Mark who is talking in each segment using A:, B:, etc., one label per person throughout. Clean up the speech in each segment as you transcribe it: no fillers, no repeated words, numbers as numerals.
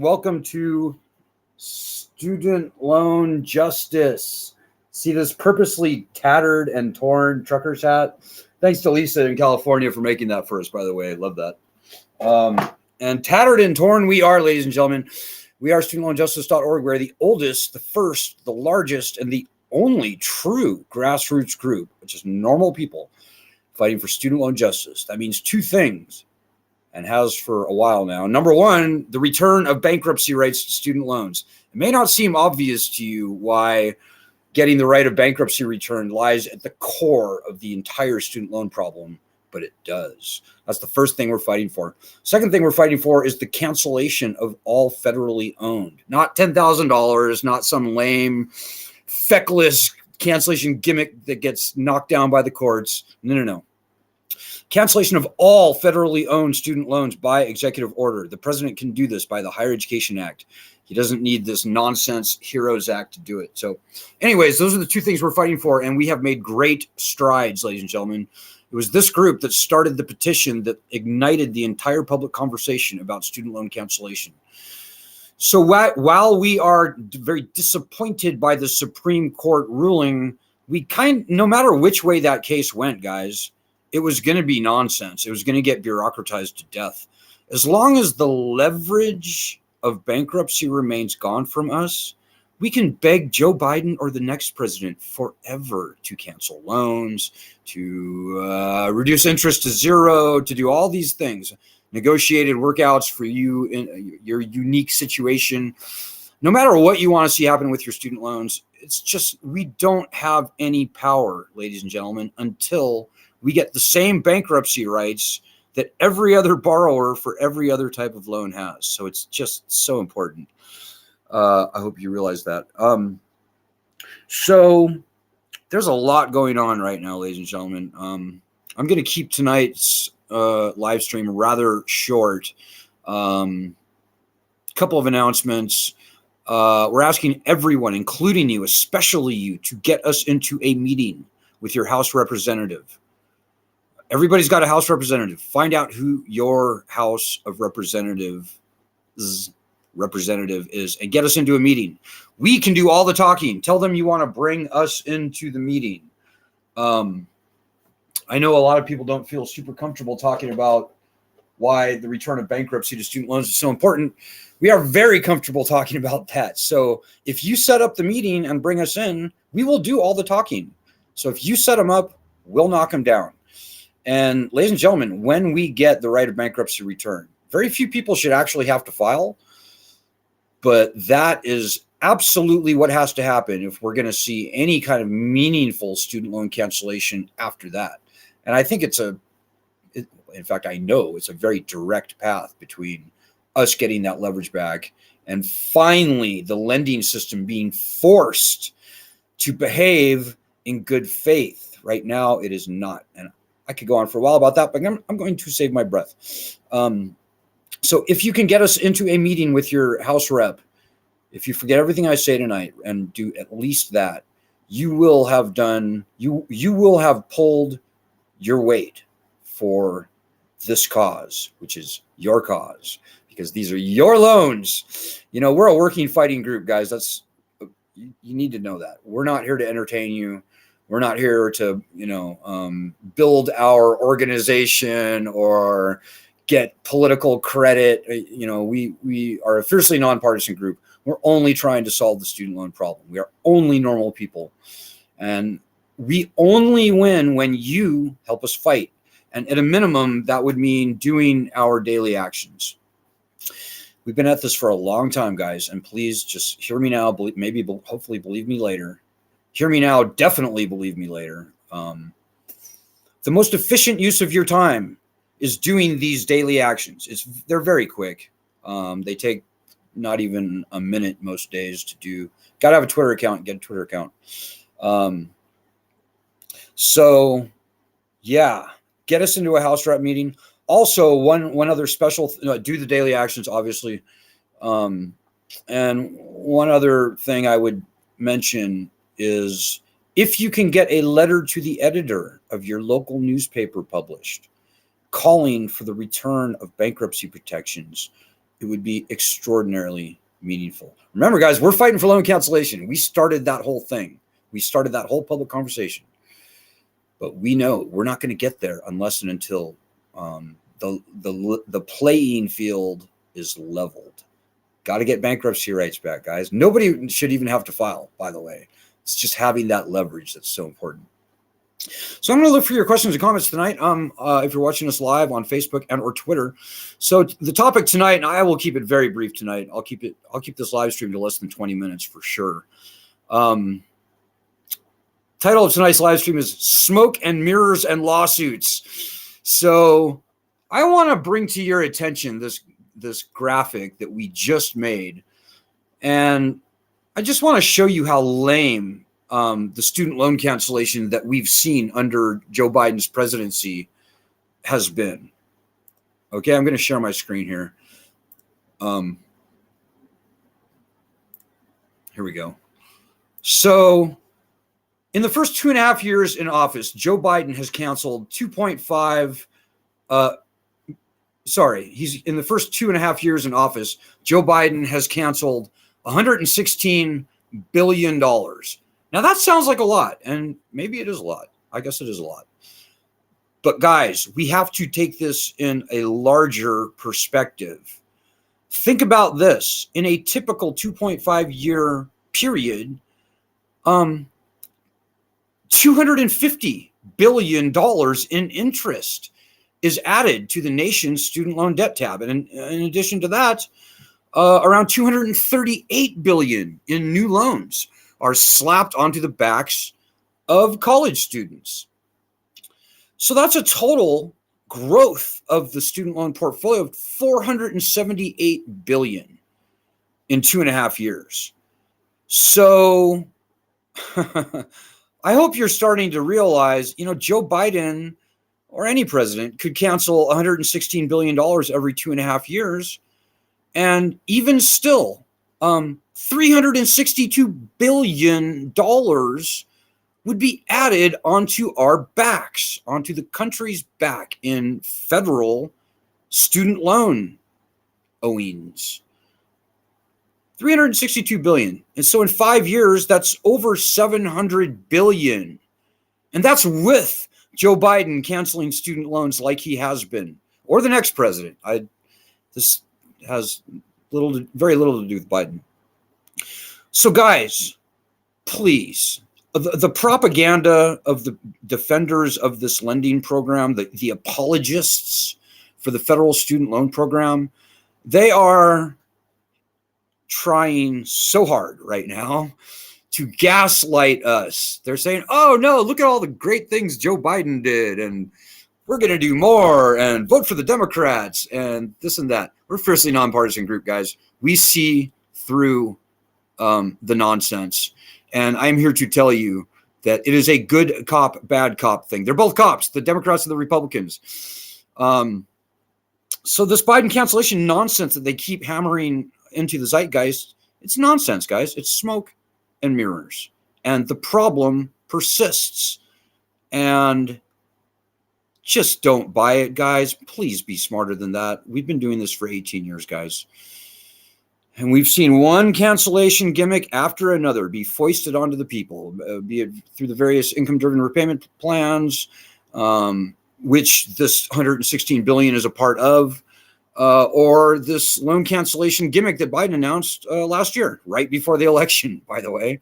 A: Welcome to Student Loan Justice. See this purposely tattered and torn trucker's hat? Thanks to Lisa in California for making that for us, by the way. Love that. And tattered and torn we are, ladies and gentlemen. We are studentloanjustice.org. We're the oldest, the first, the largest, and the only true grassroots group, which is normal people fighting for student loan justice. That means two things, and has for a while now. Number one, the return of bankruptcy rights to student loans. It may not seem obvious to you why getting the right of bankruptcy returned lies at the core of the entire student loan problem, but it does. That's the first thing we're fighting for. Second thing we're fighting for is the cancellation of all federally owned. Not $10,000, not some lame, feckless cancellation gimmick that gets knocked down by the courts. No. Cancellation of all federally owned student loans by executive order. The president can do this by the Higher Education Act. He doesn't need this nonsense HEROES Act to do it. So anyways, those are the two things we're fighting for, and we have made great strides, ladies and gentlemen. It was this group that started the petition that ignited the entire public conversation about student loan cancellation. So while we are very disappointed by the Supreme Court ruling, no matter which way that case went, guys, it was going to be nonsense. It was going to get bureaucratized to death. As long as the leverage of bankruptcy remains gone from us, we can beg Joe Biden or the next president forever to cancel loans, to reduce interest to zero, to do all these things, negotiated workouts for you in your unique situation. No matter what you want to see happen with your student loans, it's just we don't have any power, ladies and gentlemen, until we get the same bankruptcy rights that every other borrower for every other type of loan has. So it's just so important. I hope you realize that. So there's a lot going on right now, ladies and gentlemen. I'm going to keep tonight's live stream rather short. Couple of announcements. We're asking everyone, including you, especially you, to get us into a meeting with your House representative. Everybody's got a House representative. Find out who your House of Representatives representative is and get us into a meeting. We can do all the talking. Tell them you want to bring us into the meeting. I know a lot of people don't feel super comfortable talking about why the return of bankruptcy to student loans is so important. We are very comfortable talking about that. So if you set up the meeting and bring us in, we will do all the talking. So if you set them up, we'll knock them down. And ladies and gentlemen, when we get the right of bankruptcy return, very few people should actually have to file, but that is absolutely what has to happen if we're going to see any kind of meaningful student loan cancellation after that. And I think in fact, I know it's a very direct path between us getting that leverage back and finally the lending system being forced to behave in good faith. Right now, it is not. And I could go on for a while about that, but I'm going to save my breath. So if you can get us into a meeting with your House rep, if you forget everything I say tonight and do at least that, you will have pulled your weight for this cause, which is your cause, because these are your loans. You know, we're a working fighting group, guys. You need to know that. We're not here to entertain you. We're not here to, build our organization or get political credit. We are a fiercely nonpartisan group. We're only trying to solve the student loan problem. We are only normal people. And we only win when you help us fight. And at a minimum, that would mean doing our daily actions. We've been at this for a long time, guys. And please just hear me now. Hopefully believe me later. Hear me now, definitely believe me later. The most efficient use of your time is doing these daily actions. They're very quick. They take not even a minute most days to do. Got to have a Twitter account, get a Twitter account. So, yeah, get us into a House rep meeting. Also, one other special, do the daily actions, obviously. And one other thing I would mention is if you can get a letter to the editor of your local newspaper published calling for the return of bankruptcy protections, it would be extraordinarily meaningful. Remember, guys, we're fighting for loan cancellation. We started that whole thing. We started that whole public conversation. But we know we're not going to get there unless and until the playing field is leveled. Got to get bankruptcy rights back, guys. Nobody should even have to file, by the way. It's just having that leverage that's so important. So I'm going to look for your questions and comments tonight. If you're watching us live on Facebook and or Twitter. So the topic tonight, and I will keep it very brief tonight. I'll keep this live stream to less than 20 minutes for sure. Title of tonight's live stream is Smoke and Mirrors and Lawsuits. So I want to bring to your attention this graphic that we just made. And I just want to show you how lame the student loan cancellation that we've seen under Joe Biden's presidency has been. Okay, I'm going to share my screen here. Here we go. So in the first 2.5 years in office, Joe Biden has canceled 2.5. He's in the first 2.5 years in office, Joe Biden has canceled $116 billion. Now that sounds like a lot, and maybe it is a lot. I guess it is a lot. But guys, we have to take this in a larger perspective. Think about this. In a typical 2.5 year period, $250 billion in interest is added to the nation's student loan debt tab. And in addition to that, around $238 billion in new loans are slapped onto the backs of college students. So that's a total growth of the student loan portfolio of $478 billion in 2.5 years. So I hope you're starting to realize, Joe Biden or any president could cancel $116 billion every 2.5 years. And even still, $362 billion would be added onto our backs, onto the country's back in federal student loan owings. $362 billion. And so in 5 years, that's over $700 billion. And that's with Joe Biden canceling student loans like he has been, or the next president. This has very little to do with Biden. So guys, please, the propaganda of the defenders of this lending program, the apologists for the federal student loan program, they are trying so hard right now to gaslight us. They're saying, oh no, look at all the great things Joe Biden did, and we're going to do more, and vote for the Democrats, and this and that. We're a fiercely nonpartisan group, guys. We see through the nonsense. And I'm here to tell you that it is a good cop, bad cop thing. They're both cops, the Democrats and the Republicans. So this Biden cancellation nonsense that they keep hammering into the zeitgeist, it's nonsense, guys. It's smoke and mirrors. And the problem persists. And just don't buy it, guys. Please be smarter than that. We've been doing this for 18 years, guys. And we've seen one cancellation gimmick after another be foisted onto the people, be it through the various income-driven repayment plans, which this $116 billion is a part of, or this loan cancellation gimmick that Biden announced last year, right before the election, by the way.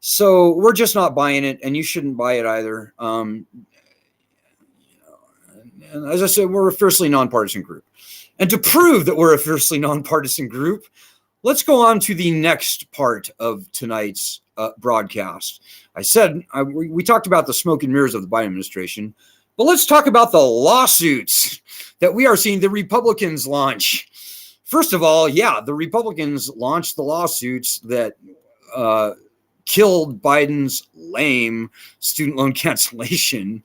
A: So we're just not buying it, and you shouldn't buy it either. And as I said, we're a fiercely nonpartisan group. And to prove that we're a fiercely nonpartisan group, let's go on to the next part of tonight's broadcast. I said we talked about the smoke and mirrors of the Biden administration, but let's talk about the lawsuits that we are seeing the Republicans launch. First of all, the Republicans launched the lawsuits that killed Biden's lame student loan cancellation.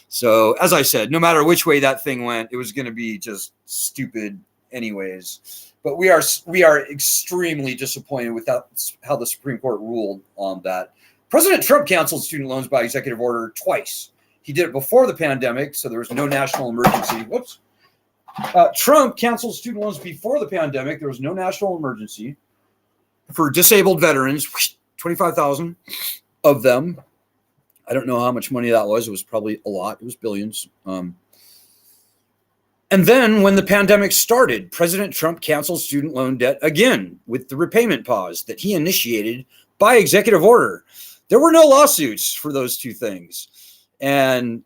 A: So, as I said, no matter which way that thing went, it was going to be just stupid anyways. But we are extremely disappointed with how the Supreme Court ruled on that. President Trump canceled student loans by executive order twice. He did it before the pandemic, so there was no national emergency. Whoops. Trump canceled student loans before the pandemic. There was no national emergency for disabled veterans, 25,000 of them. I don't know how much money that was. It was probably a lot. It was billions. And then when the pandemic started, President Trump canceled student loan debt again with the repayment pause that he initiated by executive order. There were no lawsuits for those two things. And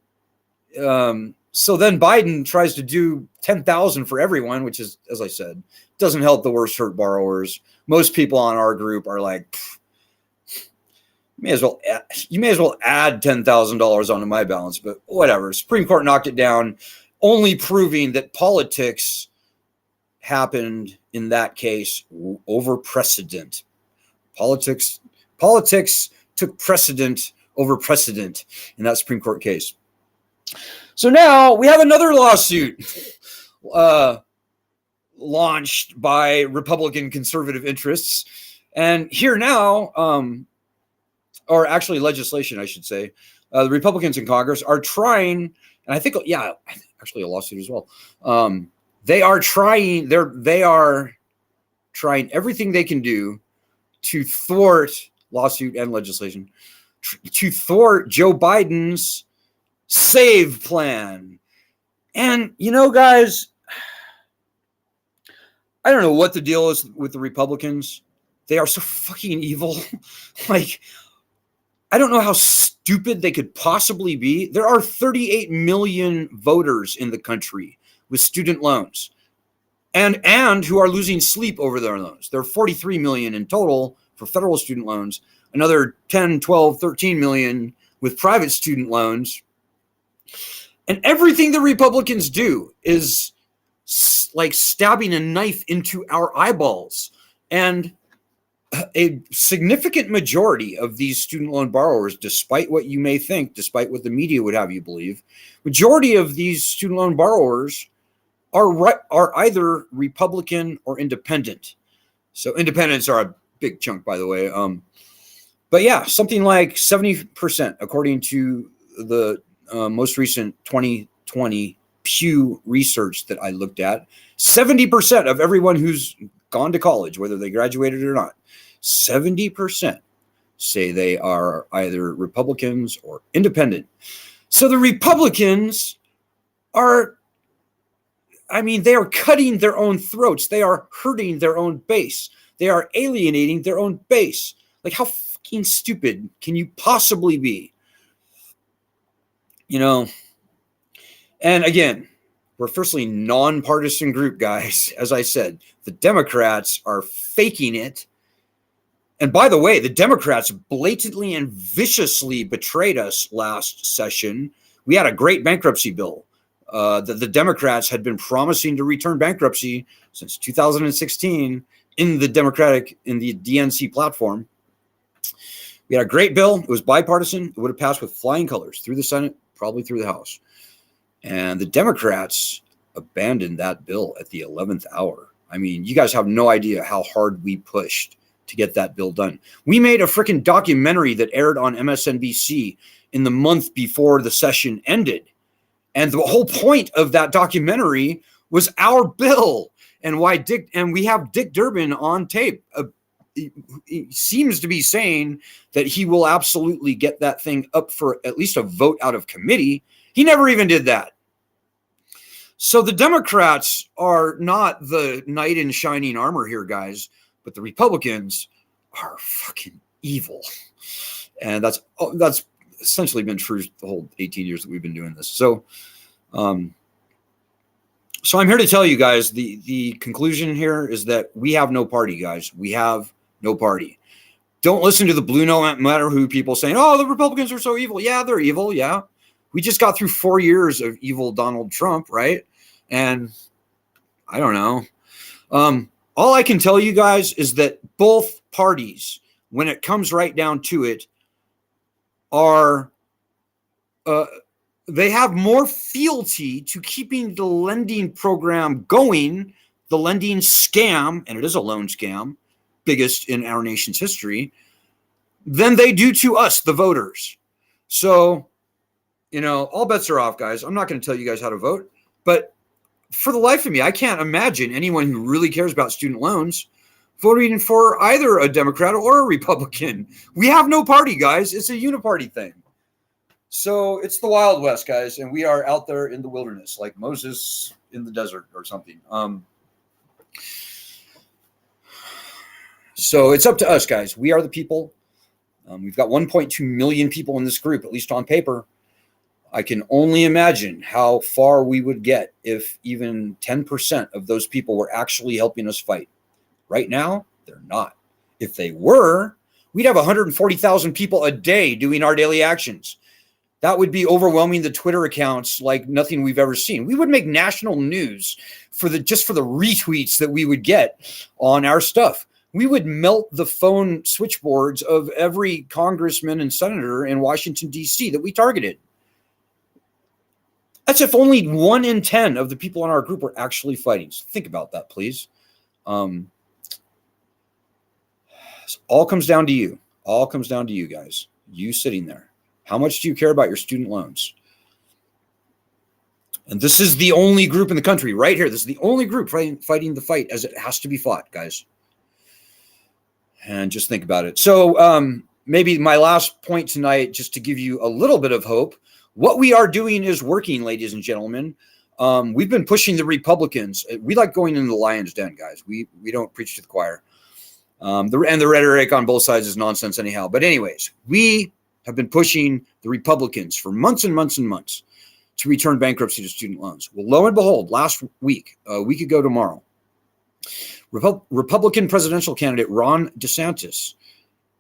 A: so then Biden tries to do 10,000 for everyone, which is, as I said, doesn't help the worst hurt borrowers. Most people on our group are like, you may as well add $10,000 onto my balance, but whatever. Supreme Court knocked it down, only proving that politics happened in that case over precedent. Politics took precedent over precedent in that Supreme Court case. So now we have another lawsuit launched by Republican conservative interests. And here now, or actually legislation, I should say, the Republicans in Congress are trying, and I think actually a lawsuit as well. They are trying everything they can do to thwart lawsuit and legislation, to thwart Joe Biden's SAVE plan. And, guys, I don't know what the deal is with the Republicans. They are so fucking evil. Like, I don't know how stupid they could possibly be. There are 38 million voters in the country with student loans and who are losing sleep over their loans. There are 43 million in total for federal student loans, another 10, 12, 13 million with private student loans. And everything the Republicans do is like stabbing a knife into our eyeballs. And a significant majority of these student loan borrowers, despite what you may think, despite what the media would have you believe, majority of these student loan borrowers are either Republican or independent. So independents are a big chunk, by the way. But yeah, something like 70%, according to the most recent 2020 Pew research that I looked at, 70% of everyone who's gone to college, whether they graduated or not, 70% say they are either Republicans or independent. So the Republicans are, they are cutting their own throats. They are hurting their own base. They are alienating their own base. Like, how fucking stupid can you possibly be? And again, we're firstly nonpartisan group, guys. As I said, the Democrats are faking it. And by the way, the Democrats blatantly and viciously betrayed us last session. We had a great bankruptcy bill that the Democrats had been promising to return bankruptcy since 2016 in the DNC platform. We had a great bill. It was bipartisan. It would have passed with flying colors through the Senate, probably through the House. And the Democrats abandoned that bill at the 11th hour. You guys have no idea how hard we pushed to get that bill done. We made a freaking documentary that aired on MSNBC in the month before the session ended. And the whole point of that documentary was our bill and we have Dick Durbin on tape. He seems to be saying that he will absolutely get that thing up for at least a vote out of committee. He never even did that. So the Democrats are not the knight in shining armor here, guys, but the Republicans are fucking evil. And that's essentially been true the whole 18 years that we've been doing this. So I'm here to tell you guys, the conclusion here is that we have no party, guys. We have no party. Don't listen to the blue no matter who people saying, oh, the Republicans are so evil. Yeah, they're evil. Yeah. We just got through 4 years of evil Donald Trump, right? And I don't know. All I can tell you guys is that both parties, when it comes right down to it, are they have more fealty to keeping the lending program going, the lending scam, and it is a loan scam, biggest in our nation's history, than they do to us, the voters. So, all bets are off, guys. I'm not going to tell you guys how to vote, but for the life of me, I can't imagine anyone who really cares about student loans voting for either a Democrat or a Republican. We have no party, guys. It's a uniparty thing. So it's the Wild West, guys, and we are out there in the wilderness, like Moses in the desert or something. So it's up to us, guys. We are the people. We've got 1.2 million people in this group, at least on paper. I can only imagine how far we would get if even 10% of those people were actually helping us fight. Right now, they're not. If they were, we'd have 140,000 people a day doing our daily actions. That would be overwhelming the Twitter accounts like nothing we've ever seen. We would make national news for the retweets that we would get on our stuff. We would melt the phone switchboards of every congressman and senator in Washington, D.C. that we targeted. That's if only 1 in 10 of the people in our group were actually fighting. So think about that, please. All comes down to you. All comes down to you guys. You sitting there. How much do you care about your student loans? And this is the only group in the country right here. This is the only group fighting the fight as it has to be fought, guys. And just think about it. So maybe my last point tonight, just to give you a little bit of hope. What we are doing is working, ladies and gentlemen. We've been pushing the Republicans. We like going into the lion's den, guys. We don't preach to the choir. And the rhetoric on both sides is nonsense anyhow. But anyways, we have been pushing the Republicans for months and months and months to return bankruptcy to student loans. Well, lo and behold, last week, a week ago tomorrow, Republican presidential candidate Ron DeSantis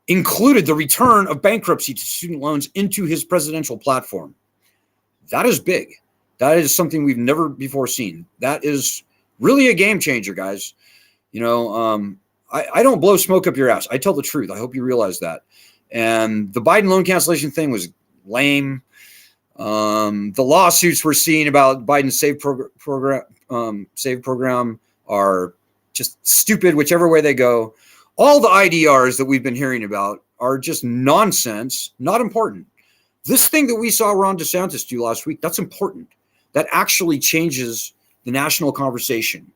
A: included the return of bankruptcy to student loans into his presidential platform. That is big. That is something we've never before seen. That is really a game changer, guys. You know, I don't blow smoke up your ass. I tell the truth. I hope you realize that. And the Biden loan cancellation thing was lame. The lawsuits we're seeing about Biden's SAVE program are just stupid, whichever way they go. All the IDRs that we've been hearing about are just nonsense, not important. This thing that we saw Ron DeSantis do last week, that's important. That actually changes the national conversation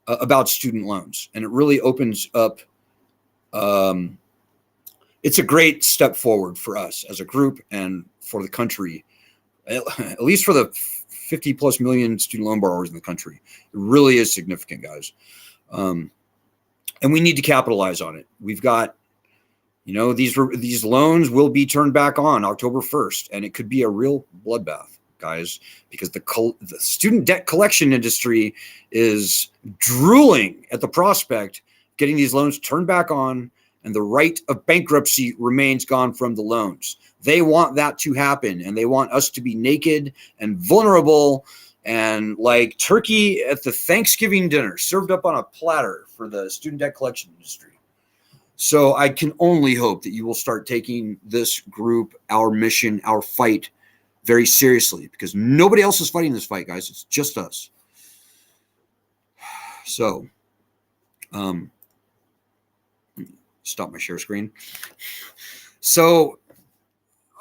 A: about student loans. And it really opens up. It's a great step forward for us as a group and for the country, at least for the 50 plus million student loan borrowers in the country. It really is significant, guys. And we need to capitalize on it. We've got, you know, these loans will be turned back on October 1st, and it could be a real bloodbath, guys, because the student debt collection industry is drooling at the prospect of getting these loans turned back on, and the right of bankruptcy remains gone from the loans. They want that to happen, and they want us to be naked and vulnerable and like turkey at the Thanksgiving dinner served up on a platter for the student debt collection industry. So I can only hope that you will start taking this group, our mission, our fight very seriously, because nobody else is fighting this fight, guys. It's just us. So, stop my share screen. So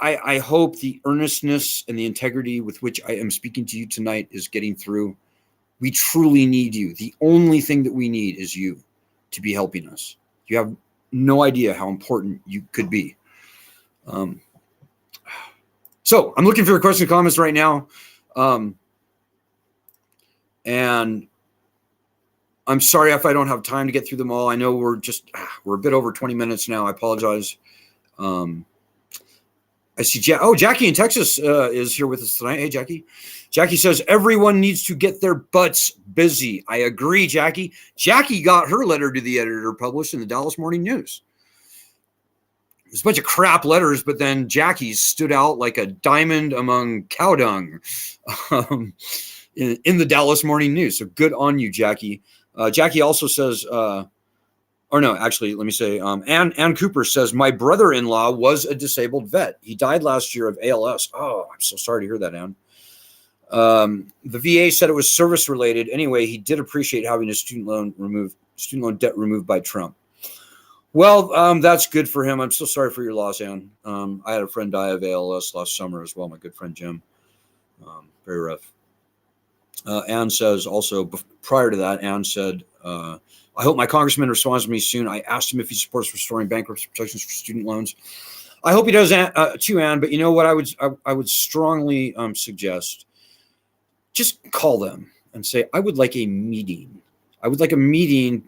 A: I hope the earnestness and the integrity with which I am speaking to you tonight is getting through. We truly need you. The only thing that we need is you to be helping us. You have no idea how important you could be. So I'm looking for your questions and comments right now. And I'm sorry if I don't have time to get through them all. I know we're a bit over 20 minutes now. I apologize. I see Jackie in Texas is here with us tonight. Hey, Jackie. Jackie says, everyone needs to get their butts busy. I agree, Jackie. Jackie got her letter to the editor published in the Dallas Morning News. There's a bunch of crap letters, but then Jackie stood out like a diamond among cow dung in the Dallas Morning News. So good on you, Jackie. Jackie also says, let me say, Ann Cooper says, my brother-in-law was a disabled vet. He died last year of ALS. Oh, I'm so sorry to hear that, Ann. The VA said it was service-related. Anyway, he did appreciate having his student loan debt removed by Trump. Well, that's good for him. I'm so sorry for your loss, Ann. I had a friend die of ALS last summer as well, my good friend Jim. Very rough. Ann says also, prior to that, Ann said, I hope my congressman responds to me soon. I asked him if he supports restoring bankruptcy protections for student loans. I hope he does too, Ann. But you know what I would strongly suggest? Just call them and say, I would like a meeting. I would like a meeting,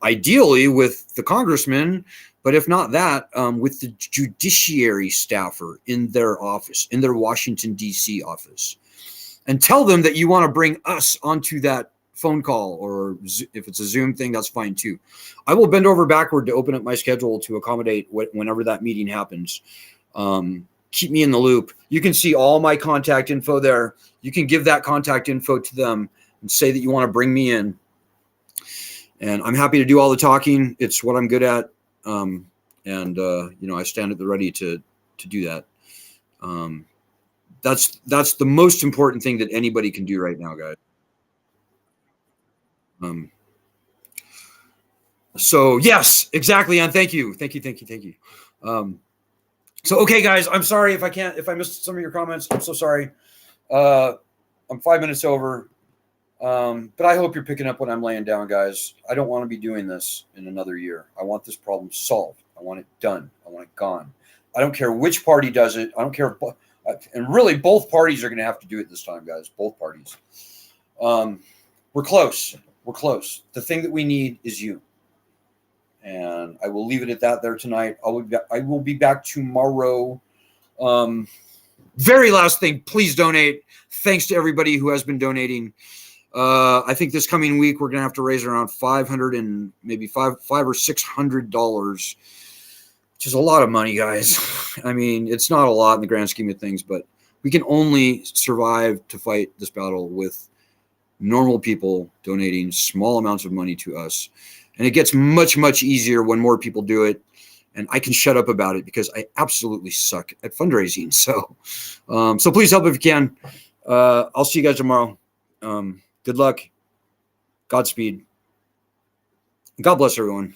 A: ideally with the congressman, but if not that, with the judiciary staffer in their office, in their Washington, D.C. office, and tell them that you want to bring us onto that phone call, or if it's a Zoom thing, that's fine too. I will bend over backward to open up my schedule to accommodate whenever that meeting happens. Keep me in the loop. You can see all my contact info there. You can give that contact info to them and say that you want to bring me in. And I'm happy to do all the talking. It's what I'm good at. I stand at the ready to do that. That's the most important thing that anybody can do right now, guys. So yes, exactly. And thank you. So, okay, guys, I'm sorry if I missed some of your comments. I'm so sorry. I'm 5 minutes over. But I hope you're picking up what I'm laying down, guys. I don't want to be doing this in another year. I want this problem solved. I want it done. I want it gone. I don't care which party does it. I don't care. And really, both parties are going to have to do it this time, guys. Both parties. We're close. We're close. The thing that we need is you. And I will leave it at that there tonight. I will be back tomorrow. Very last thing, please donate. Thanks to everybody who has been donating. I think this coming week we're gonna have to raise around $500 and maybe $500 or $600, which is a lot of money, guys. I mean, it's not a lot in the grand scheme of things, but we can only survive to fight this battle with normal people donating small amounts of money to us. And it gets much, much easier when more people do it. And I can shut up about it because I absolutely suck at fundraising. So please help if you can. I'll see you guys tomorrow. Good luck. Godspeed. God bless everyone.